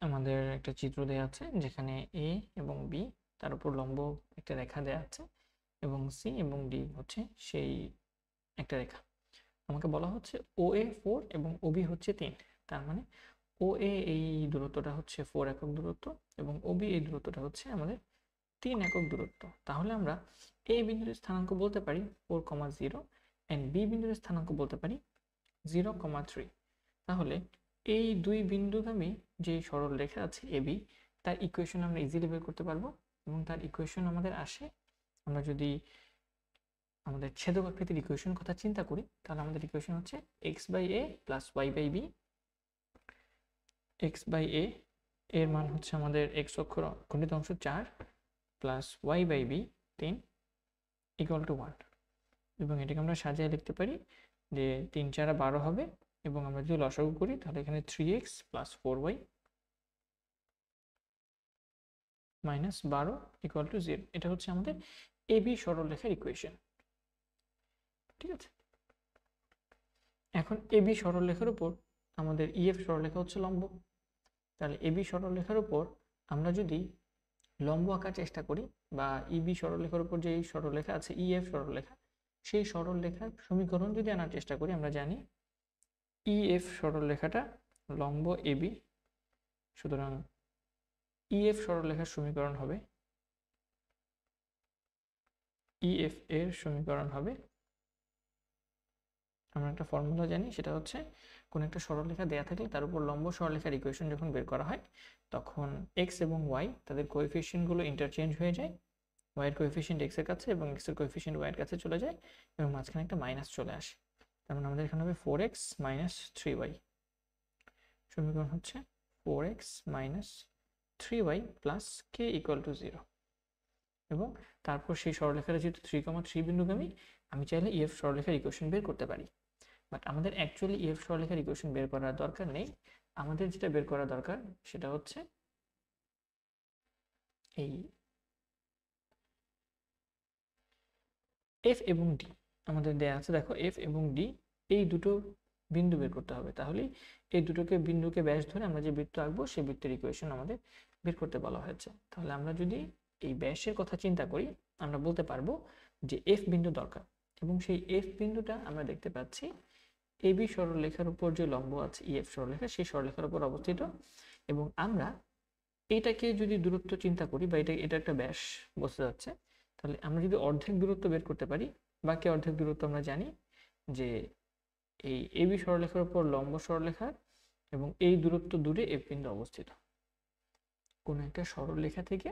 আমাদের একটা চিত্র দেওয়া আছে যেখানে এ এবং বি তার উপর লম্ব একটা রেখা দেওয়া আছে এবং সি এবং ডি হচ্ছে সেই একটা রেখা। আমাকে বলা হচ্ছে ও এ 4 এবং ওবি হচ্ছে 3। তার মানে ও এ এই দূরত্বটা হচ্ছে 4 একক দূরত্ব এবং ওবি এই দূরত্বটা হচ্ছে আমাদের 3 একক দূরত্ব। তাহলে আমরা এ বিন্দুর স্থানাঙ্ক বলতে পারি 4,0 এন্ড বি বিন্দুর স্থানাঙ্ক বলতে পারি 0,3। তাহলে এই দুই বিন্দুগামী যে সরল রেখা আছে এবি, তার ইকুয়েশন আমরা ইজিলি বের করতে পারবো এবং তার ইকুয়েশন আমাদের আসে, আমরা যদি আমাদের ছেদক আকৃতির ইকুয়েশন কথা চিন্তা করি তাহলে আমাদের ইকুয়েশন হচ্ছে x/a প্লাস y/b। x/a এর মান হচ্ছে আমাদের x অক্ষর খণ্ডিত অংশ 4 প্লাস y/b 3 ইকুয়াল টু 1। এবং এটাকে আমরা সাজিয়ে লিখতে পারি যে 3 4 12 হবে এবং আমরা যদি লসাগু করি তাহলে এখানে 3x plus 4y minus 12 equal to 0। এটা হচ্ছে আমাদের এবি সরলরেখার ইকুয়েশন। ঠিক আছে, এখন এবি সরলরেখার উপর আমাদের ইএফ সরলরেখা হচ্ছে লম্ব। তাহলে এবি সরলরেখার উপর আমরা যদি লম্ব আঁকার চেষ্টা করি বা ইবি সরলরেখার উপর যে এই সরলরেখা আছে ইএফ সরলরেখা, সেই সরলরেখার সমীকরণ যদি আনার চেষ্টা করি, আমরা জানি ইএফ সরলরেখাটা লম্ব এবি, সুতরাং ইএফ সরলরেখার সমীকরণ হবে ইএফ এর সমীকরণ হবে, আমরা একটা ফর্মুলা জানি, সেটা হচ্ছে কোন একটা সরলরেখা দেয়া থাকলে তার উপর লম্ব সরলরেখার ইকুয়েশন যখন বের করা হয় তখন এক্স এবং ওয়াই তাদের কোএফিসিয়েন্টগুলো ইন্টারচেঞ্জ হয়ে যায়, ওয়াই এর কোএফিসিয়েন্ট এক্স এর কাছে এবং এক্স এর কোএফিসিয়েন্ট ওয়াই এর কাছে চলে যায় এবং মাঝখানে একটা মাইনাস চলে আসে। তার মানে আমাদের এখানে হবে 4x মাইনাস 3y। সমীকরণ হচ্ছে 4x minus 3y plus K equal to 0। এবং তারপর সেই সরলরেখাটা যেহেতু 3,3 বিন্দুগামী, আমি চাইলে ইএফ সরলরেখার ইকুয়েশন বের করতে পারি। বাট আমাদের অ্যাকচুয়ালি ইএফ সরলরেখার ইকুয়েশন বের করার দরকার নেই। আমাদের যেটা বের করা দরকার সেটা হচ্ছে এই এফ এবং ডি আমাদের দেয়া আছে। দেখো এফ এবং ডি এই দুটো বিন্দু বের করতে হবে। তাহলেই এই দুটোকে বিন্দুকে ব্যাস ধরে আমরা যে বৃত্ত আঁকবো সেই বৃত্তের ইকুয়েশন আমাদের বের করতে বলা হয়েছে। তাহলে আমরা যদি এই ব্যাসের কথা চিন্তা করি আমরা বলতে পারবো যে এফ বিন্দু দরকার এবং সেই এফ বিন্দুটা আমরা দেখতে পাচ্ছি এবি সরলরেখার উপর যে লম্ব আছে ইএফ সরলরেখা সেই সরলরেখার উপর অবস্থিত। এবং আমরা এটাকে যদি দূরত্ব চিন্তা করি বা এটা একটা ব্যাস বসে যাচ্ছে, তাহলে আমরা যদি অর্ধেক দূরত্ব বের করতে পারি, বাকি অর্ধেক দূরত্ব আমরা জানি যে এই এবি সরলরেখার উপর লম্ব সরলরেখা এবং এই দূরত্ব দূরে এফ বিন্দু অবস্থিত। কোন একটা সরলরেখা থেকে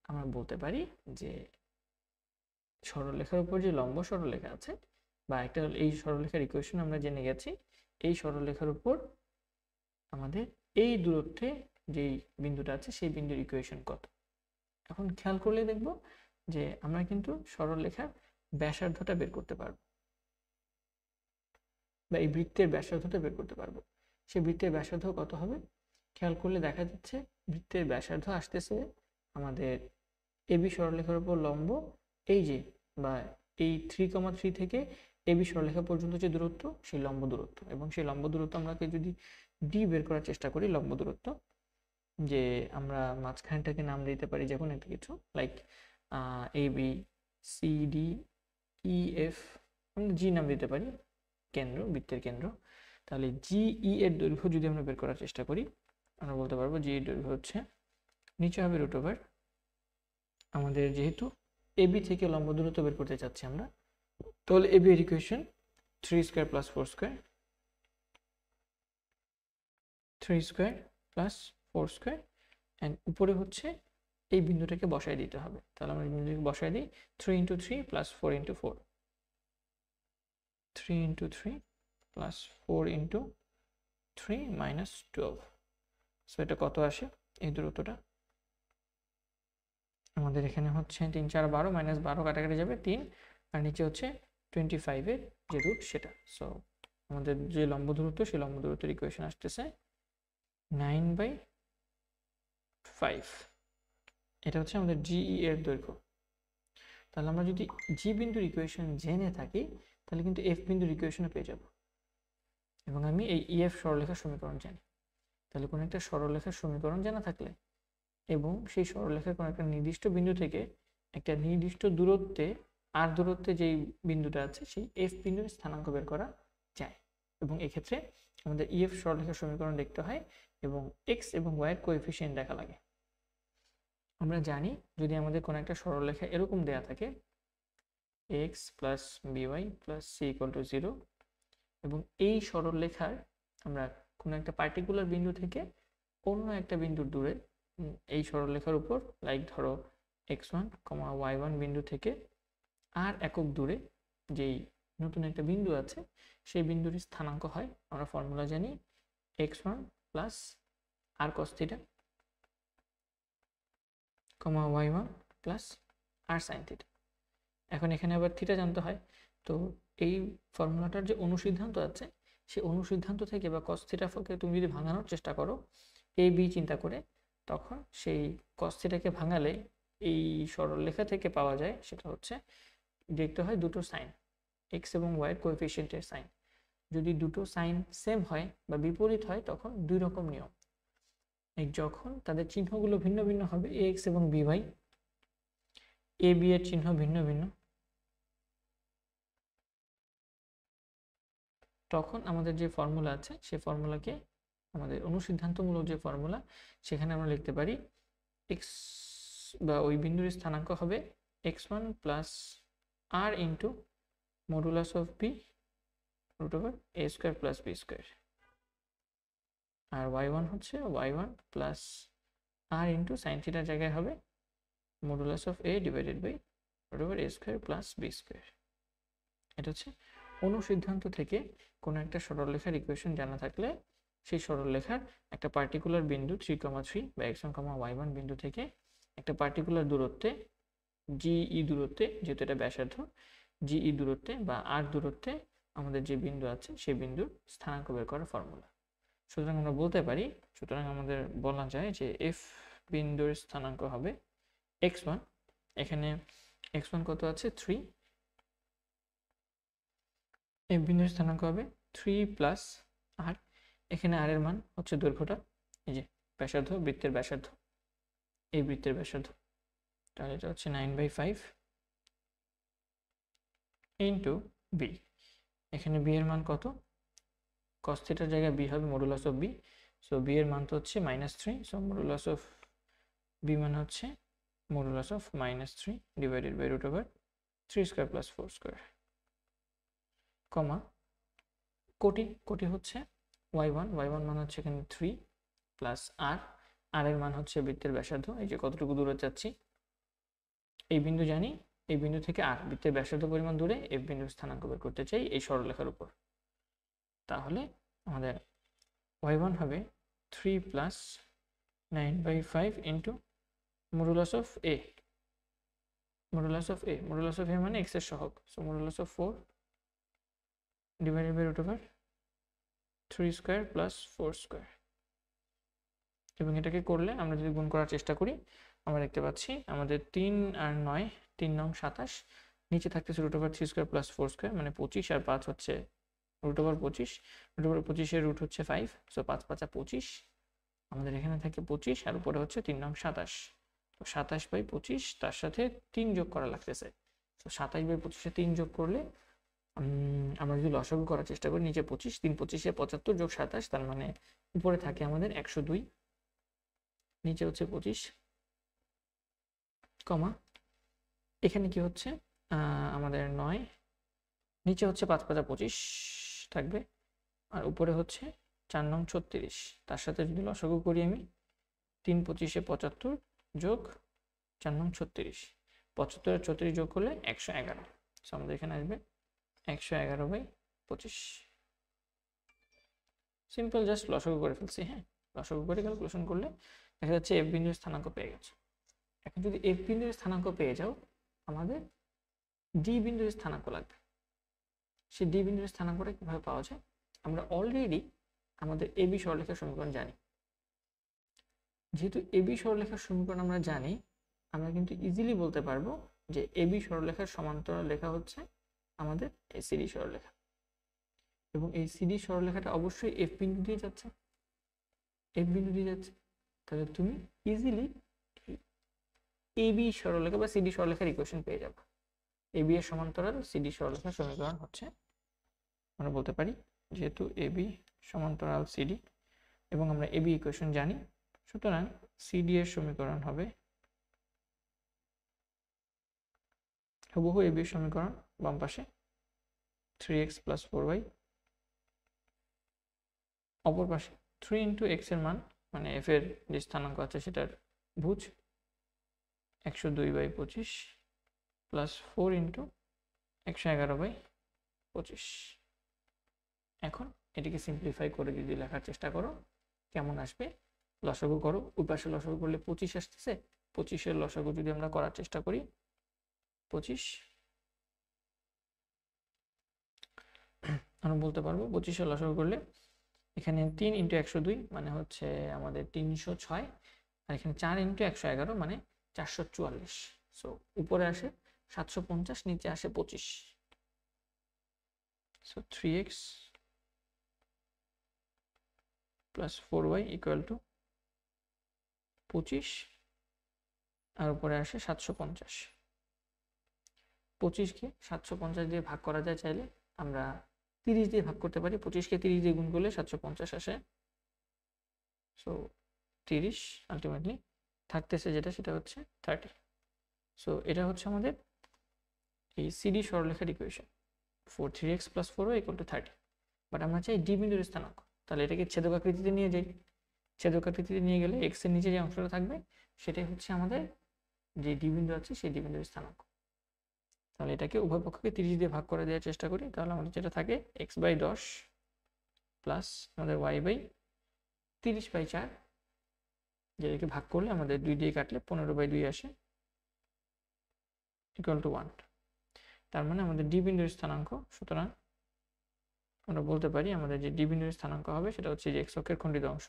আমরা বলতে পারি যে সরলরেখার উপর যে লম্ব সরলরেখা আছে বা একটা এই সরলরেখার ইকুয়েশন আমরা জেনে গেছি, এই সরলরেখার উপর আমাদের এই দূরত্বে যেই বিন্দুটা আছে সেই বিন্দুর ইকুয়েশন কত। এখন খেয়াল করলে দেখব যে আমরা কিন্তু সরলরেখার ব্যাসার্ধটা বের করতে পারবো বা এই বৃত্তের ব্যাসার্ধটা বের করতে পারবো। সেই বৃত্তের ব্যাসার্ধ কত হবে খেয়াল করলে দেখা যাচ্ছে বৃত্তের ব্যাসার্ধ আসতেছে আমাদের এবি সরলরেখার উপর লম্ব এই যে বা এই 3,3 থেকে এবি সরলরেখা পর্যন্ত যে দূরত্ব সেই লম্ব দূরত্ব, এবং সেই লম্ব দূরত্ব আমরা যদি ডি বের করার চেষ্টা করি, লম্ব দূরত্ব যে আমরা মাঝখানটাকে নাম দিতে পারি যে কোনো একটা কিছু like A B C D E F, আমরা জি নাম দিতে পারি কেন্দ্র, বৃত্তের কেন্দ্র। তাহলে জিই এর দৈর্ঘ্য যদি আমরা বের করার চেষ্টা করি আমরা বলতে পারবো জি এর দৈর্ঘ্য হচ্ছে নিচে হবে রুট ওভার আমাদের যেহেতু এবি থেকে লম্ব দূরত্ব বের করতে চাচ্ছি আমরা, তাহলে এবি এর equation 3 square plus 4 square 3 square plus 4 square and উপরে হচ্ছে এই বিন্দুটাকে বসায় দিতে হবে। তাহলে আমরা বিন্দুটাকে বসায় দিই 3 into 3 plus 4 into 4, 3 into 3 plus 4 into 3 minus 12। So এটা কত আসে এই দূরত্বটা আমাদের এখানে হচ্ছে 3 4 12 মাইনাস 12 কাটাকাটি যাবে 3 আর নিচে হচ্ছে 25 এর যে রুট সেটা। সো আমাদের যে লম্ব দূরত্ব সেই লম্ব দূরত্বের ইকুয়েশন আসতেছে 9/5। এটা হচ্ছে আমাদের জিই এর দৈর্ঘ্য। তাহলে আমরা যদি জি বিন্দুর ইকুয়েশন জেনে থাকি তাহলে কিন্তু এফ বিন্দুর ইকুয়েশনও পেয়ে যাব এবং আমি এই ইএফ সরলরেখার সমীকরণ জানি। তাহলে কোনো একটা সরলরেখার সমীকরণ জানা থাকলে এবং সেই সরলরেখার কোনো একটা নির্দিষ্ট বিন্দু থেকে একটা নির্দিষ্ট দূরত্বে আর দূরত্বে যেই বিন্দুটা আছে সেই এফ বিন্দুর স্থানাঙ্ক বের করা যায়। এবং এক্ষেত্রে আমাদের ইএফ সরলরেখার সমীকরণ দেখতে হয় এবং এক্স এবং ওয়াই এর কোএফিসিয়েন্ট দেখা লাগে। আমরা জানি যদি আমাদের কোনো একটা সরলরেখা এরকম দেয়া থাকে X plus B Y plus C equal to 0 এবং এই সরলরেখার আমরা কোনো একটা পার্টিকুলার বিন্দু থেকে অন্য একটা বিন্দুর দূরে এই সরলরেখার উপর লাইক ধরো x1, y1 বিন্দু থেকে আর একক দূরে যেই নতুন একটা বিন্দু আছে সেই বিন্দুর স্থানাঙ্ক হয়, আমরা ফর্মুলা জানি x1 প্লাস আর cos থিটা, y1 প্লাস আর sin থিটা। এখন এখানে আবার থিটা জানতে হয়, তো এই ফর্মুলাটার যে অনুসিদ্ধান্ত আছে সেই অনুসিদ্ধান্ত থেকে বা cos থিটাকে তুমি যদি ভাঙানোর চেষ্টা করো এ বি চিন্তা করে, তখন সেই cos থিটাকে ভাঙালে এই সরলরেখা থেকে পাওয়া যায় সেটা হচ্ছে দেখতে হয় দুটো সাইন এক্স এবং ওয়াই এর কোএফিসিয়েন্টের সাইন। যদি দুটো সাইন সেম হয় বা বিপরীত হয় তখন দুই রকম নিয়ম। যখন তাদের চিহ্নগুলো ভিন্ন ভিন্ন হবে এ এক্স এবং বি ওয়াই, এ বি এর চিহ্ন ভিন্ন ভিন্ন, তখন আমাদের যে ফর্মুলা আছে সেই ফর্মুলাকে আমাদের অনুসিদ্ধান্তমূলক যে ফর্মুলা সেখানে আমরা লিখতে পারি এক্স বা ওই বিন্দুর স্থানাঙ্ক হবে x1 plus R into modulus of B root over A square plus B square, আর y1 হচ্ছে y1 plus R into sign থিটার জায়গায় হবে modulus of A divided by root over A square plus B square. এটা হচ্ছে অনুসিদ্ধান্ত থেকে কোনো একটা সরলরেখার ইকুয়েশন জানা থাকলে সেই সরলরেখার একটা পার্টিকুলার বিন্দু 3,3 বা x1, y1 বিন্দু থেকে একটা পার্টিকুলার দূরত্বে জিই দূরত্বে, যেহেতু এটা ব্যাসার্ধ, জিই দূরত্বে বা আর দূরত্বে আমাদের যে বিন্দু আছে সেই বিন্দুর স্থানাঙ্ক বের করার ফর্মুলা। সুতরাং আমরা বলতে পারি, সুতরাং আমাদের বলা যায় যে এফ বিন্দুর স্থানাঙ্ক হবে x1, এখানে x1 কত আছে 3, এফ বিন্দুর স্থানাঙ্ক হবে 3 প্লাস আর, এখানে আর এর মান হচ্ছে দৈর্ঘ্যটা, এই যে ব্যাসার্ধ, বৃত্তের ব্যাসার্ধ, এই বৃত্তের ব্যাসার্ধ, তাহলে এটা হচ্ছে 9/5 ইন্টু বি। এখানে বি এর মান কত, cos থিটার জায়গায় বি হবে modulus of B, so B এর মান তো হচ্ছে -3, সো মডুলাস অফ বি মান হচ্ছে modulus of -3 divided by root over 3 square plus 4 square, comma কোটি হচ্ছে y1 মান হচ্ছে এখানে 3 প্লাস আর এর মান হচ্ছে বৃত্তের ব্যাসার্ধ, এই যে কতটুকু দূরে যাচ্ছি এই বিন্দু জানি, এই বিন্দু থেকে আর বৃত্তের ব্যাসার্ধ পরিমাণ দূরে এফ বিন্দুর স্থানাঙ্ক বের করতে চাই এই সরলরেখার উপর। তাহলে আমাদের y1 হবে 3 plus 9/5 into modulus of A, modulus of A মানে এক্স এর সহগ, so modulus of 4 divided by root over 3 square plus 4 square. এবং এটাকে করলে আমরা যদি গুণ করার চেষ্টা করি আমরা দেখতে পাচ্ছি আমাদের 3 আর 9, 3 9 27, নিচে থাকতেছে root over 3 square plus 4 square মানে 25 আর 5 হচ্ছে রুট ওভার 25, রুট ওভার 25 এর রুট হচ্ছে 5, সো 5 5 25, আমাদের এখানে থাকে 25 আর উপরে হচ্ছে 3 9 27, তো 27/25 তার সাথে 3 যোগ করা লাগতেছে, তো 27/25 এ 3 যোগ করলে আমরা যদি লসাগু করার চেষ্টা করি নিচে 25, 3 25 এ 75 যোগ 27, তার মানে উপরে থাকে আমাদের 102, নিচে হচ্ছে 25, কমা এখানে কি হচ্ছে আমাদের 9, নিচে হচ্ছে 5 5 25 থাকবে আর উপরে হচ্ছে 4 9 36, তার সাথে যদি লসাগু করি আমি 3 25 এ 75 যোগ 4 9 36, 75 আর 34 যোগ করলে 111, সো আমাদের এখানে আসবে 111/25। সিম্পল, জাস্ট লসাগু করে ফেলছি। হ্যাঁ, লসাগু করে ক্যালকুলেশন করলে দেখা যাচ্ছে এফ বিন্দুর স্থানাঙ্ক পেয়ে গেছে। এখন যদি এফ বিন্দুর স্থানাঙ্ক পেয়ে যাও আমাদের ডি বিন্দুর স্থানাঙ্ক লাগবে। সেই ডি বিন্দুর স্থানাঙ্কটা কিভাবে পাওয়া যায়, আমরা অলরেডি আমাদের এবি সরলরেখার সমীকরণ জানি, যেহেতু এবি সরলরেখার সমীকরণ আমরা জানি আমরা কিন্তু ইজিলি বলতে পারবো যে এবি সরলরেখার সমান্তরাল রেখা হচ্ছে আমাদের এই সিডি সরলরেখা, এবং এই সিডি সরলরেখাটা অবশ্যই এফ বিন্দু দিয়ে যাচ্ছে। এফ বিন্দু দিয়ে যাচ্ছে, তাহলে তুমি ইজিলি এবি সরলরেখা বা সিডি সরলরেখার ইকুয়েশন পেয়ে যাবে। এবি এর সমান্তরাল সিডি সরলরেখার সমীকরণ হচ্ছে, আমরা বলতে পারি যেহেতু এবি সমান্তরাল সিডি এবং আমরা এবি ইকুয়েশন জানি, সুতরাং সিডি এর সমীকরণ হবে হুবহু এবি সমীকরণ, বাম পাশে 3x + 4y, অপর পাশে 3 × x এর মান মানে f এর যে স্থানাঙ্ক আছে সেটার ভুজ 102/25 + 4 × 111/25। এখন এটিকে সিম্পলিফাই করে যদি লেখার চেষ্টা করো কেমন আসবে, লসাগু করো, ওই পাশে লসাগু করলে 25 আসতেছে, 25 এর লসাগু যদি আমরা করার চেষ্টা করি 25, আমরা বলতে পারবো 25 এর লসাগু করলে এখানে 3 × 102 মানে হচ্ছে আমাদের 306, আর এখানে 4 × 111 মানে 444। সো উপরে আসে 750, নিচে আসে 25। সো 3x + 4y = 25, আর উপরে আসে 750। 25কে 750 দিয়ে ভাগ করা যায়, চাইলে আমরা 30 দিয়ে ভাগ করতে পারি। 25কে 30 দিয়ে গুণ করলে 750 আসে। সো 30 আলটিমেটলি থাকতেছে যেটা, সেটা হচ্ছে 30। সো এটা হচ্ছে আমাদের এই সিডি সরলরেখার ইকুয়েশন 3x + 4y = 30। বাট আমরা চাই ডি বিন্দুর স্থানাঙ্ক, তাহলে এটাকে ছেদক আকৃতিতে নিয়ে যাই। ছেদক আকৃতিতে নিয়ে গেলে x এর নিচে যে অংশটা থাকবে সেটাই হচ্ছে আমাদের যে ডি বিন্দু আছে সেই ডি বিন্দুর স্থানাঙ্ক। তাহলে এটাকে উভয় পক্ষকে 30 দিয়ে ভাগ করে দেওয়ার চেষ্টা করি, তাহলে আমাদের যেটা থাকে x/10 প্লাস আমাদের y/30/4, যেটাকে ভাগ করলে আমাদের 2 দিয়ে কাটলে 15/2 আসে, = 1। তার মানে আমাদের ডি বিন্দুর স্থানাঙ্ক, সুতরাং আমরা বলতে পারি আমাদের যে ডি বিন্দুর স্থানাঙ্ক হবে সেটা হচ্ছে যে x অক্ষের খণ্ডিত অংশ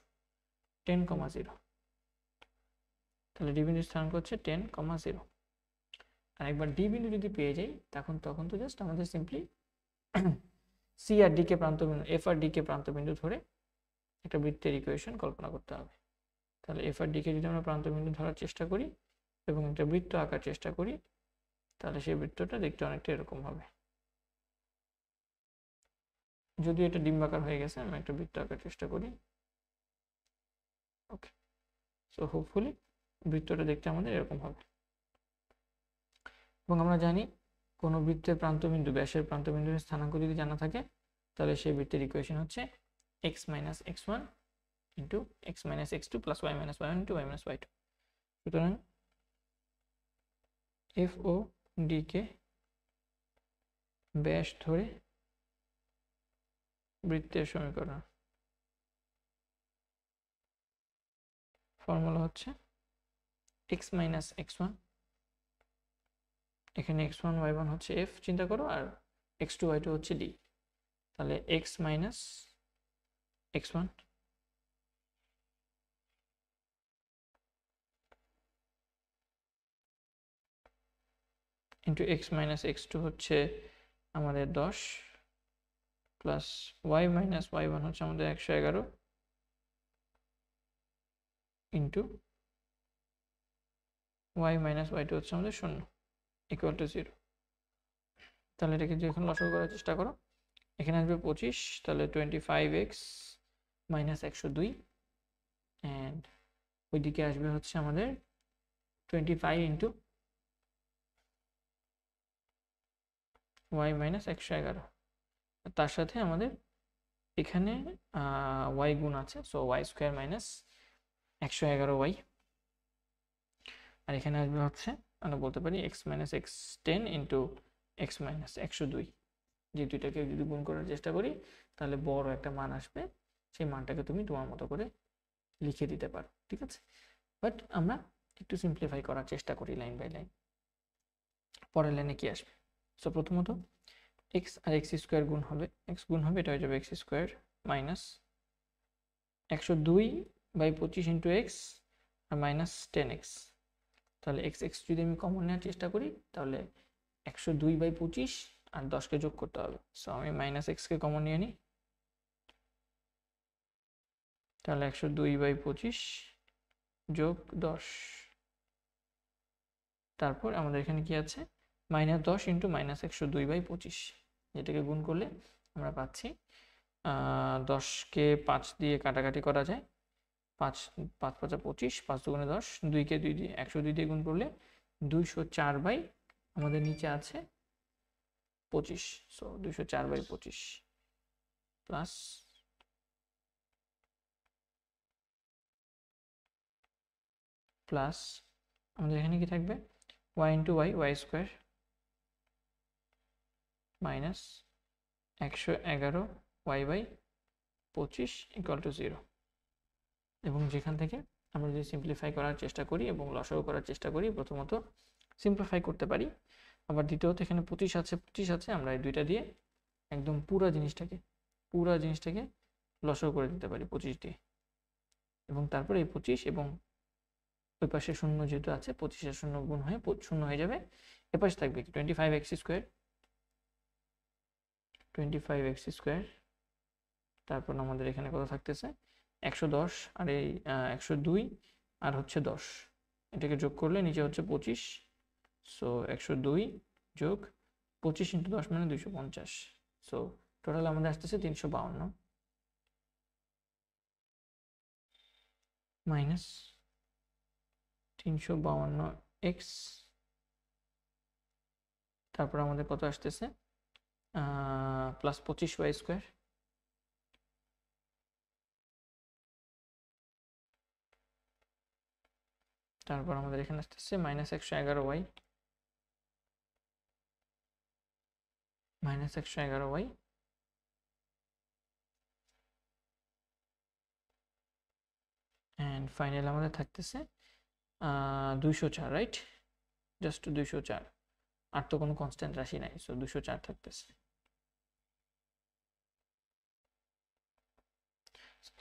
10,0। তাহলে ডি বিন্দুর স্থানাঙ্ক হচ্ছে 10,0। আর একবার ডি বিন্দু যদি পেয়ে যাই তখন তো জাস্ট আমাদের সিম্পলি সি আর ডি কে প্রান্তবিন্দু, এফ আর ডি কে প্রান্তবিন্দু ধরে একটা বৃত্তের ইকুয়েশন কল্পনা করতে হবে। তাহলে এফ আর ডি কে যদি আমরা প্রান্তবিন্দু ধরার চেষ্টা করি এবং একটা বৃত্ত আঁকার চেষ্টা করি, তাহলে সেই বৃত্তটা দেখতে অনেকটা এরকম হবে। যদি এটা ডিম্বাকার হয়ে গেছে, আমি একটা বৃত্ত আঁকার চেষ্টা করি। ওকে, সো হোপফুলি বৃত্তটা দেখতে আমাদের এরকম হবে। এবং আমরা জানি কোনো বৃত্তের প্রান্তবিন্দু, ব্যাসের প্রান্তবিন্দুর স্থানাঙ্ক যদি জানা থাকে, তাহলে সেই বৃত্তের ইকুয়েশন হচ্ছে x - x1 × x - x2 + y - y1 × y - y2। সুতরাং এফ ও ডি কে ব্যাস ধরে বৃত্তের সমীকরণ ফর্মুলা হচ্ছে x - x1, এখানে x1 y1 হচ্ছে f চিন্তা করো, আর x2 y2 হচ্ছে d। তাহলে x - x1 × x - x2 হচ্ছে আমাদের 10 প্লাস y - y1 হচ্ছে আমাদের 111 ইন্টু y - y2 হচ্ছে আমাদের 0 = 0। তাহলে এটাকে যদি এখন লসাগু করার চেষ্টা করো, এখানে আসবে 25, তাহলে 25x - 102, অ্যান্ড ওইদিকে আসবে হচ্ছে আমাদের 25 × y - 111। তার সাথে আমাদের এখানে y গুণ আছে, সো y² - 111y, আর এখানে আসবে হচ্ছে আমরা বলতে পারি x - x10 × x - 102। যে দুইটাকে যদি গুণ করার চেষ্টা করি তাহলে বড় একটা মান আসবে, সেই মানটাকে তুমি তোমার মতো করে লিখে দিতে পারো, ঠিক আছে। বাট আমরা একটু সিম্পলিফাই করার চেষ্টা করি লাইন বাই লাইন। পরের লাইনে কি আসবে? সো প্রথমত x আর x² গুণ হবে, x গুণ হবে, এটা হয়ে যাবে x² মাইনাস 102/25 × x আর মাইনাস 10x। তাহলে x যদি আমি কমন নেওয়ার চেষ্টা করি তাহলে 102/25 আর 10কে যোগ করতে হবে। সো আমি -x কে কমন নিয়ে নিই, তাহলে 102/25 যোগ 10, তারপর আমাদের এখানে কি আছে -10 ইন্টু -102/25, যেটাকে গুণ করলে আমরা পাচ্ছি 10কে 5 দিয়ে কাটাকাটি করা যায়, 5 5 5 25, 5 দুগুণে 10, 2কে 2 দিয়ে 102 দিয়ে গুণ করলে 204 বাই আমাদের নিচে আছে 25, সো 204/25 প্লাস প্লাস আমাদের এখানে কি থাকবে y into y square minus 111y/25 equal to 0। এবং যেখান থেকে আমরা যদি সিম্পলিফাই করার চেষ্টা করি এবং লসাগু করার চেষ্টা করি, প্রথমত সিম্পলিফাই করতে পারি, আবার দ্বিতীয়ত এখানে 25 আছে, আমরা এই দুইটা দিয়ে একদম পুরো জিনিসটাকে লসাগু করে দিতে পারি 25 দিয়ে, এবং তারপরে এই 25 এবং ওই পাশে শূন্য যেহেতু আছে, 25 শূন্য গুণ হয়ে শূন্য হয়ে যাবে, এ পাশে থাকবে কি 25x², তারপর আমাদের এখানে কত থাকতেছে 110, আর এই 102 আর হচ্ছে 10, এটাকে যোগ করলে নিচে হচ্ছে 25, সো 102 যোগ 25 ইন্টু 10 মানে 250, সো টোটাল আমাদের আসতেছে 352 মাইনাস 352x, তারপর আমাদের কত আসতেছে প্লাস 25y², তারপর আমাদের এখানে আসতেছে -111y, অ্যান্ড ফাইনাল আমাদের থাকতেছে 204, রাইট, জাস্ট 204, আর তো কোনো কনস্ট্যান্ট রাশি নাই, সো 204 থাকতেছে।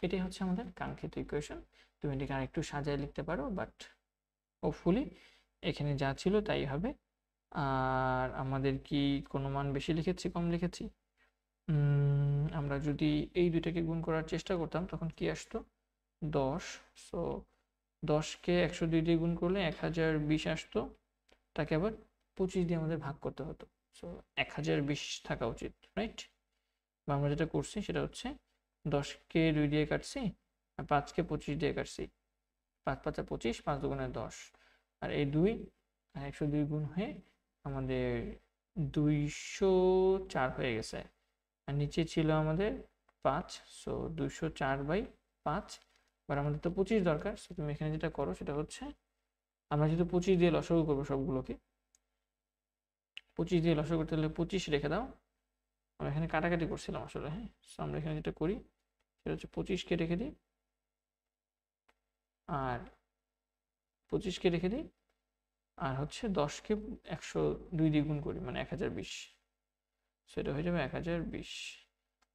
এটাই হচ্ছে আমাদের কাঙ্ক্ষিত ইকুয়েশন। তুমি এটাকে আরেকটু সাজায় লিখতে পারো, বাট হোপফুলি এখানে যা ছিল তাই হবে। আর আমাদের কি কোনো মান বেশি লিখেছি কম লিখেছি, আমরা যদি এই দুইটাকে গুণ করার চেষ্টা করতাম তখন কি আসতো 10, সো 10কে 102 দিয়ে গুণ করলে 1020 আসতো, তাকে আবার 25 দিয়ে আমাদের ভাগ করতে হতো, সো 1020 থাকা উচিত, রাইট। বা আমরা যেটা করছি সেটা হচ্ছে 10কে 2 দিয়ে কাটছি আর 5কে 25 দিয়ে কাটছি, 5 5 25, 5 দুগুণে 10, আর এই 2 আর 102 গুণ হয়ে আমাদের 204 হয়ে গেছে, আর নিচে ছিল আমাদের 5, সো 204/5, এবার আমাদের তো 25 দরকার, সো তুমি এখানে যেটা করো সেটা হচ্ছে আমরা যেহেতু 25 দিয়ে লসাগু করবো সবগুলোকে, 25 দিয়ে লসাগু করতে হলে 25 রেখে দাও, আমরা এখানে কাটাকাটি করছিলাম আসলে, হ্যাঁ, সো আমরা এখানে যেটা করি সেটা হচ্ছে 25কে রেখে দিই আর 25কে রেখে দিই, আর হচ্ছে 10কে 102 দিয়ে গুণ করি মানে 1020, সেটা হয়ে যাবে 1020,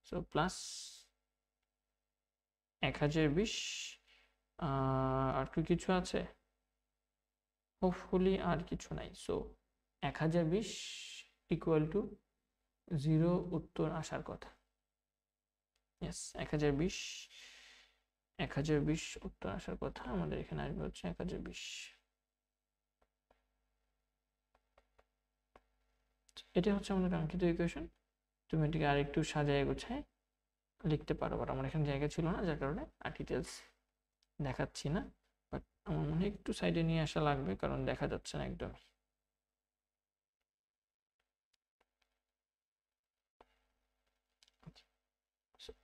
সো প্লাস 1020, আর কি কিছু আছে, হোপফুলি আর কিছু নাই, সো 1020 ইকুয়াল টু 0 উত্তর আসার কথা, ইয়েস 1020 উত্তর আসার কথা, আমাদের এখানে আসবে হচ্ছে 1020। এটা হচ্ছে আমাদের কাঙ্ক্ষিত ইকুয়েশন। তুমি এটিকে আরেকটু সাজায় গোছায় লিখতে পারো, বাট আমার এখানে জায়গা ছিল না, যার কারণে আর ডিটেলস দেখাচ্ছি না, বাট আমার মনে হয় একটু সাইডে নিয়ে আসা লাগবে কারণ দেখা যাচ্ছে না একদম।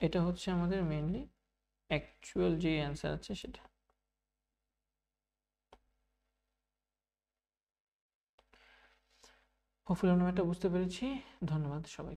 এটা হচ্ছে আমাদের মেইনলি অ্যাকচুয়াল যে অ্যান্সার আছে সেটা। হোপফুলি আমরা এটা বুঝতে পেরেছি। ধন্যবাদ সবাই।